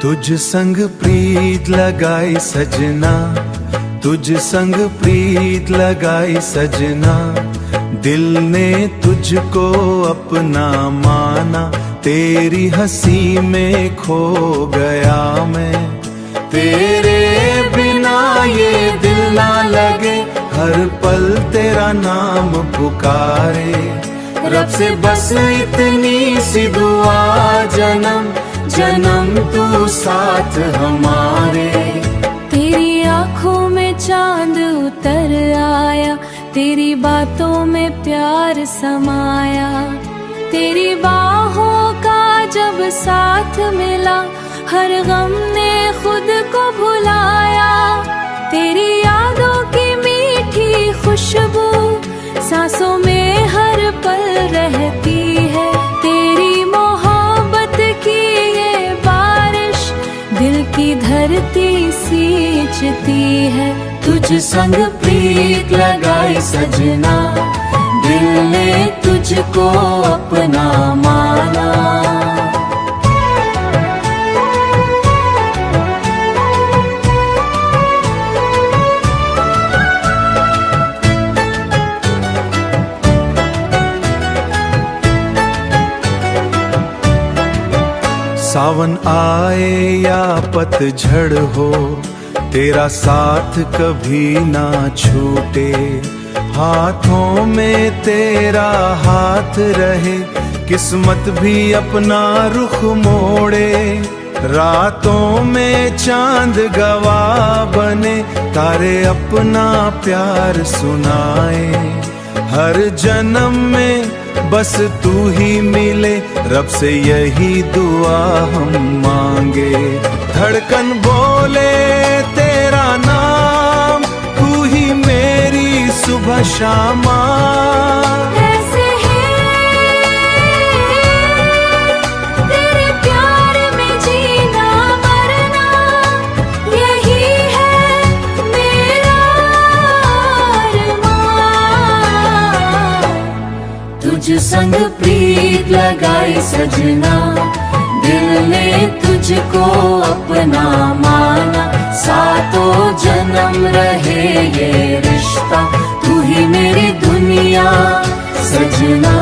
तुझ संग प्रीत लगाई सजना, तुझ संग प्रीत लगाई सजना, दिल ने तुझको अपना माना, तेरी हंसी में खो गया मैं। तेरे बिना ये दिल ना लगे, हर पल तेरा नाम पुकारे, रब से बस इतनी सी दुआ, जन्म जन्म तू साथ हमारे। तेरी आँखों में चांद उतर आया, तेरी बातों में प्यार समाया, तेरी बाहों का जब साथ मिला, हर गम ने खुद को भुलाया। तेरी यादों की मीठी खुशबू सांसों में हर पल रहती है, तेरी मोहब्बत की ये बारिश दिल की धरती सींचती है। तुझ संग प्रीत लगाई सजना, दिल ने तुझको अपना माना। सावन आए या पतझड़ हो, तेरा साथ कभी ना छूटे, हाथों में तेरा हाथ रहे, किस्मत भी अपना रुख मोड़े। रातों में चांद गवाह बने, तारे अपना प्यार सुनाए, हर जन्म में बस तू ही मिले, रब से यही दुआ हम मांगे। धड़कन बोले तेरा नाम, तू ही मेरी सुबह शामा। ऐसे है तेरे प्यार में जीना मरना, यही है मेरा अरमान। तुझ संग प्रीत लगाई सजना, दिल ने तुझको अपना माना, सातों जन्म रहे ये रिश्ता, तू ही मेरी दुनिया सजना।